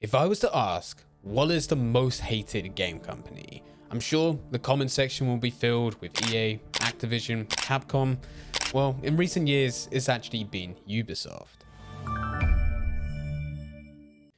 If I was to ask, what is the most hated game company? I'm sure the comment section will be filled with EA, Activision, Capcom. Well, in recent years, it's actually been Ubisoft.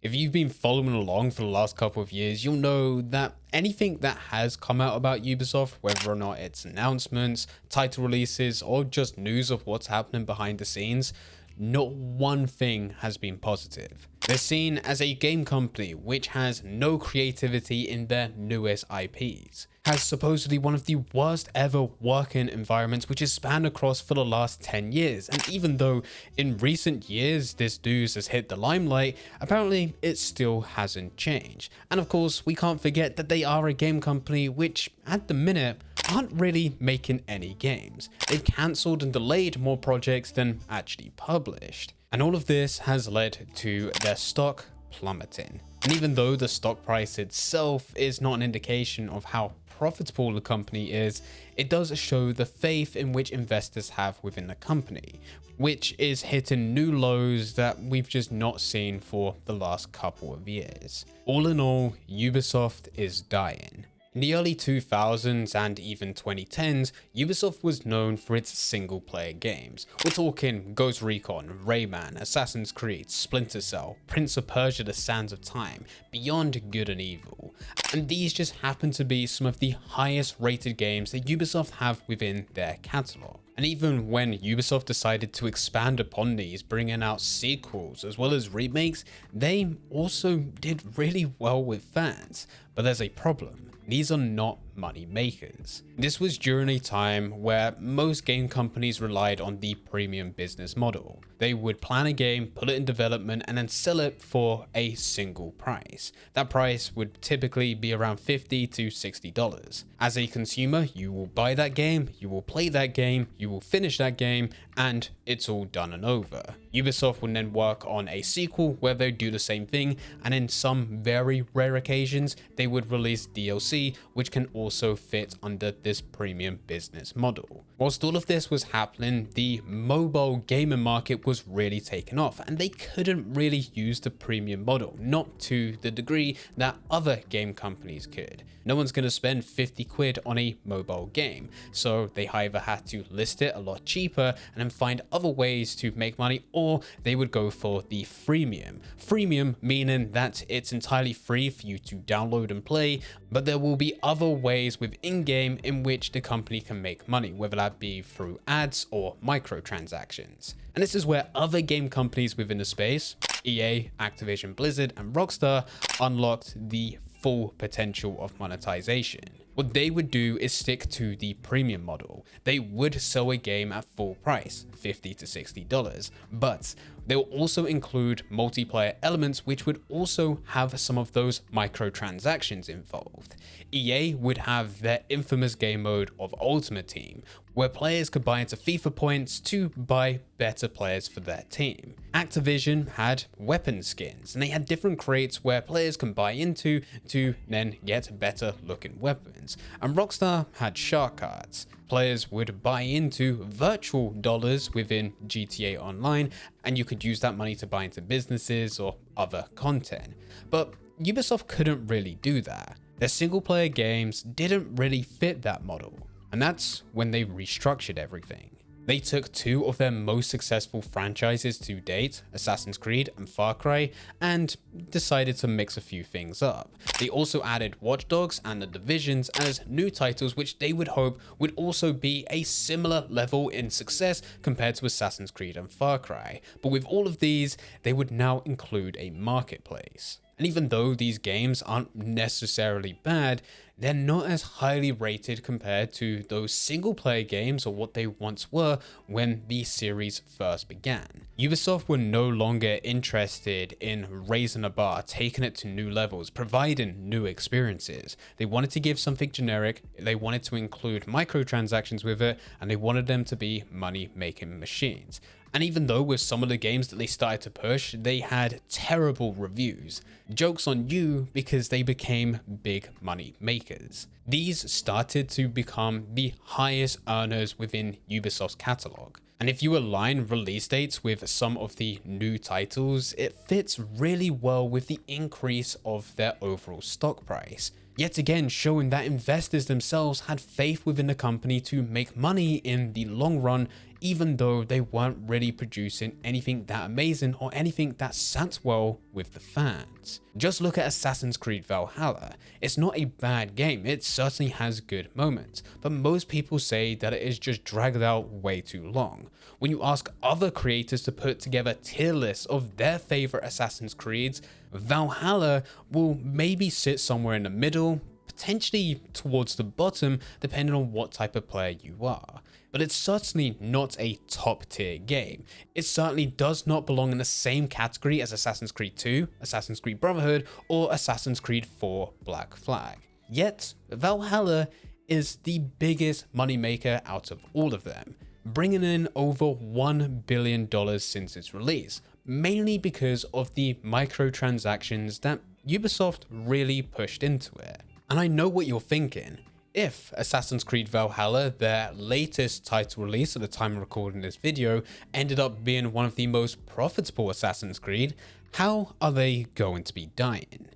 If you've been following along for the last couple of years, you'll know that anything that has come out about Ubisoft, whether or not it's announcements, title releases, or just news of what's happening behind the scenes, not one thing has been positive. They're seen as a game company which has no creativity in their newest IPs, has supposedly one of the worst ever working environments which has spanned across for the last 10 years, and even though in recent years this news has hit the limelight, apparently it still hasn't changed. And of course, we can't forget that they are a game company which, at the minute, aren't really making any games. They've cancelled and delayed more projects than actually published. And all of this has led to their stock plummeting. And even though the stock price itself is not an indication of how profitable the company is, it does show the faith in which investors have within the company, which is hitting new lows that we've just not seen for the last couple of years. All in all, Ubisoft is dying. In the early 2000s and even 2010s, Ubisoft was known for its single-player games. We're talking Ghost Recon, Rayman, Assassin's Creed, Splinter Cell, Prince of Persia: The Sands of Time, Beyond Good and Evil. And these just happen to be some of the highest rated games that Ubisoft have within their catalogue. And even when Ubisoft decided to expand upon these, bringing out sequels as well as remakes, they also did really well with fans. But there's a problem. These are not money makers. This was during a time where most game companies relied on the premium business model. They would plan a game, put it in development, and then sell it for a single price. That price would typically be around $50 to $60. As a consumer, you will buy that game, you will play that game, you will finish that game, and it's all done and over. Ubisoft would then work on a sequel where they do the same thing, and in some very rare occasions, they would release DLC, which can also fit under this premium business model. Whilst all of this was happening, the mobile gaming market was really taking off, and they couldn't really use the premium model, not to the degree that other game companies could. No one's going to spend 50 quid on a mobile game, so they either had to list it a lot cheaper and then find other ways to make money, or they would go for the freemium. Freemium meaning that it's entirely free for you to download and play, but there will be other ways within game in which the company can make money, whether that be through ads or microtransactions. And this is where other game companies within the space, EA, Activision, Blizzard, and Rockstar, unlocked the full potential of monetization. What they would do is stick to the premium model. They would sell a game at full price, $50 to $60, but they'll also include multiplayer elements which would also have some of those microtransactions involved. EA would have their infamous game mode of Ultimate Team, where players could buy into FIFA points to buy better players for their team. Activision had weapon skins, and they had different crates where players can buy into to then get better looking weapons. And Rockstar had shark cards. Players would buy into virtual dollars within GTA Online, and you could use that money to buy into businesses or other content. But Ubisoft couldn't really do that. Their single player games didn't really fit that model. And that's when they restructured everything. They took two of their most successful franchises to date, Assassin's Creed and Far Cry, and decided to mix a few things up. They also added Watch Dogs and The Divisions as new titles which they would hope would also be a similar level in success compared to Assassin's Creed and Far Cry. But with all of these, they would now include a marketplace. And even though these games aren't necessarily bad, they're not as highly rated compared to those single player games or what they once were when the series first began. Ubisoft were no longer interested in raising the bar, taking it to new levels, providing new experiences. They wanted to give something generic, they wanted to include microtransactions with it, and they wanted them to be money-making machines. And even though with some of the games that they started to push, they had terrible reviews. Joke's on you because they became big money makers. These started to become the highest earners within Ubisoft's catalog. And if you align release dates with some of the new titles, it fits really well with the increase of their overall stock price. Yet again, showing that investors themselves had faith within the company to make money in the long run, even though they weren't really producing anything that amazing or anything that sat well with the fans. Just look at Assassin's Creed Valhalla. It's not a bad game, it certainly has good moments, but most people say that it is just dragged out way too long. When you ask other creators to put together tier lists of their favorite Assassin's Creeds, Valhalla will maybe sit somewhere in the middle, potentially towards the bottom, depending on what type of player you are. But it's certainly not a top tier game. It certainly does not belong in the same category as Assassin's Creed 2, Assassin's Creed Brotherhood, or Assassin's Creed 4 Black Flag. Yet, Valhalla is the biggest moneymaker out of all of them, bringing in over $1 billion since its release, mainly because of the microtransactions that Ubisoft really pushed into it. And I know what you're thinking. If Assassin's Creed Valhalla, their latest title release at the time of recording this video, ended up being one of the most profitable Assassin's Creed, how are they going to be dying?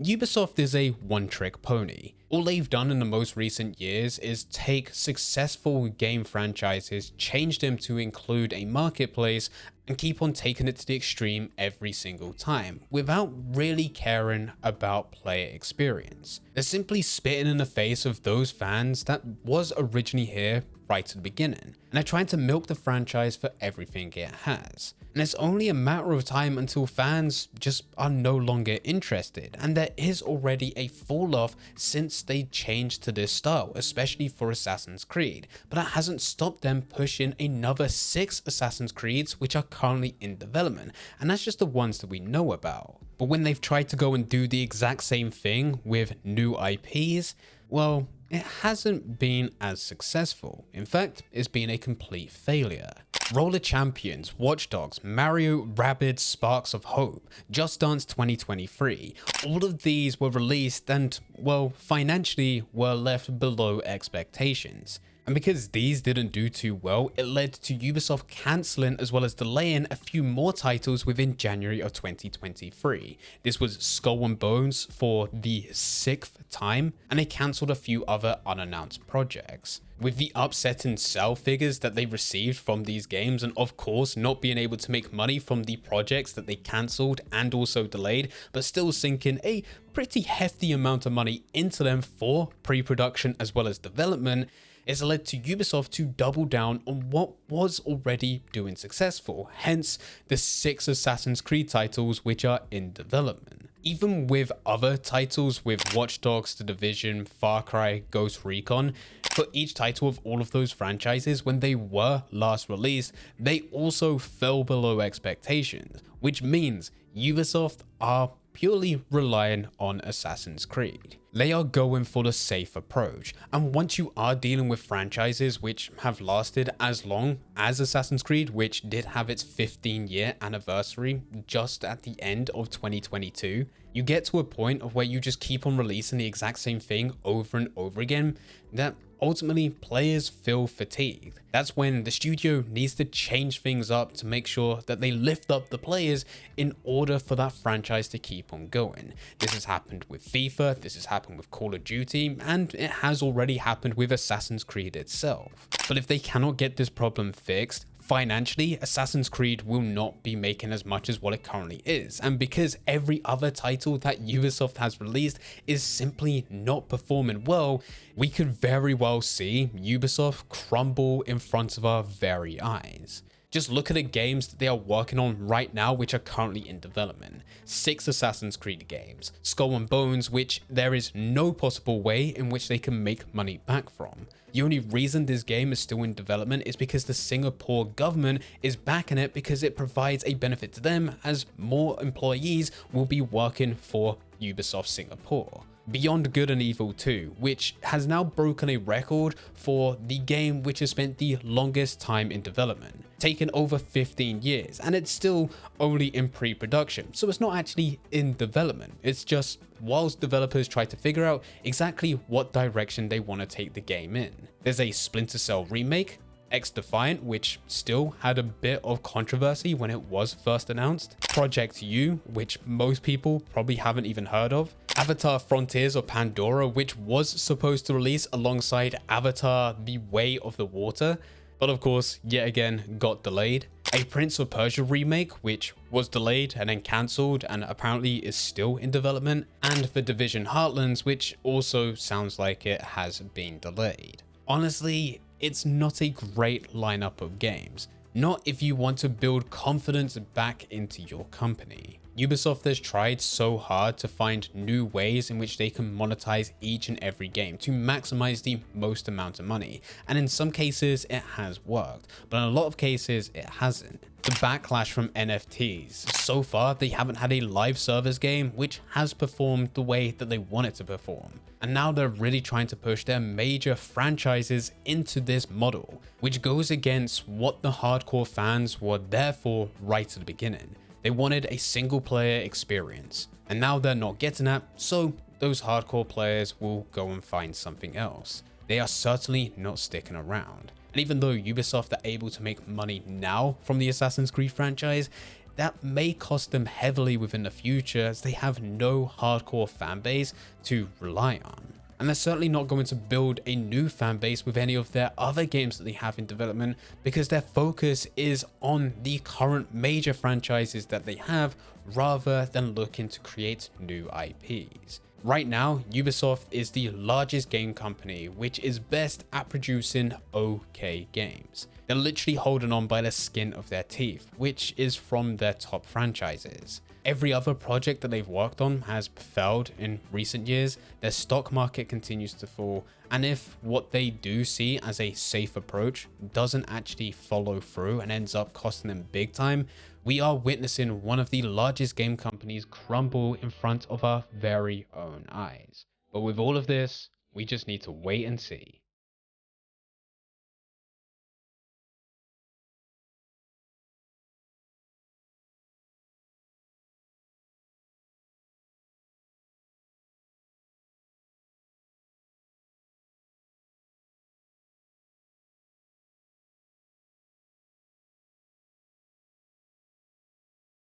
Ubisoft is a one-trick pony. All they've done in the most recent years is take successful game franchises, change them to include a marketplace, and keep on taking it to the extreme every single time, without really caring about player experience. They're simply spitting in the face of those fans that was originally here right at the beginning, and they're trying to milk the franchise for everything it has. And it's only a matter of time until fans just are no longer interested, and there is already a fall off since they changed to this style, especially for Assassin's Creed, but that hasn't stopped them pushing another 6 Assassin's Creeds which are currently in development, and that's just the ones that we know about. But when they've tried to go and do the exact same thing with new IPs, well, it hasn't been as successful. In fact, it's been a complete failure. Roller Champions, Watch Dogs, Mario Rabbids Sparks of Hope, Just Dance 2023, all of these were released and, well, financially were left below expectations. And because these didn't do too well, it led to Ubisoft cancelling as well as delaying a few more titles within January of 2023. This was Skull and Bones for the 6th time, and they cancelled a few other unannounced projects. With the upsetting sell figures that they received from these games, and of course not being able to make money from the projects that they cancelled and also delayed, but still sinking a pretty hefty amount of money into them for pre-production as well as development, it's led to Ubisoft to double down on what was already doing successful, hence the 6 Assassin's Creed titles which are in development. Even with other titles with Watch Dogs, The Division, Far Cry, Ghost Recon, for each title of all of those franchises when they were last released, they also fell below expectations, which means Ubisoft are purely relying on Assassin's Creed. They are going for the safe approach, and once you are dealing with franchises which have lasted as long as Assassin's Creed, which did have its 15-year anniversary just at the end of 2022, you get to a point of where you just keep on releasing the exact same thing over and over again, that ultimately players feel fatigued. That's when the studio needs to change things up to make sure that they lift up the players in order for that franchise to keep on going. This has happened with FIFA, this has happened with Call of Duty, and it has already happened with Assassin's Creed itself. But if they cannot get this problem fixed, financially, Assassin's Creed will not be making as much as what it currently is, and because every other title that Ubisoft has released is simply not performing well, we could very well see Ubisoft crumble in front of our very eyes. Just look at the games that they are working on right now which are currently in development. 6 Assassin's Creed games, Skull and Bones, which there is no possible way in which they can make money back from. The only reason this game is still in development is because the Singapore government is backing it because it provides a benefit to them as more employees will be working for Ubisoft Singapore. Beyond Good and Evil 2, which has now broken a record for the game which has spent the longest time in development, taken over 15 years, and it's still only in pre-production, so it's not actually in development. It's just whilst developers try to figure out exactly what direction they want to take the game in. There's a Splinter Cell remake, X-Defiant, which still had a bit of controversy when it was first announced, Project U, which most people probably haven't even heard of, Avatar Frontiers of Pandora, which was supposed to release alongside Avatar The Way of the Water, but of course, yet again, got delayed. A Prince of Persia remake, which was delayed and then cancelled and apparently is still in development, and The Division Heartlands, which also sounds like it has been delayed. Honestly, it's not a great lineup of games. Not if you want to build confidence back into your company. Ubisoft has tried so hard to find new ways in which they can monetize each and every game to maximize the most amount of money, and in some cases it has worked, but in a lot of cases it hasn't. The backlash from NFTs. So far they haven't had a live service game which has performed the way that they want it to perform, and now they're really trying to push their major franchises into this model, which goes against what the hardcore fans were there for right at the beginning. They wanted a single player experience, and now they're not getting that, so those hardcore players will go and find something else. They are certainly not sticking around. And even though Ubisoft are able to make money now from the Assassin's Creed franchise, that may cost them heavily within the future as they have no hardcore fan base to rely on. And they're certainly not going to build a new fan base with any of their other games that they have in development, because their focus is on the current major franchises that they have rather than looking to create new IPs. Right now, Ubisoft is the largest game company which is best at producing okay games. They're literally holding on by the skin of their teeth, which is from their top franchises. Every other project that they've worked on has failed in recent years, their stock market continues to fall, and if what they do see as a safe approach doesn't actually follow through and ends up costing them big time, we are witnessing one of the largest game companies crumble in front of our very own eyes. But with all of this, we just need to wait and see.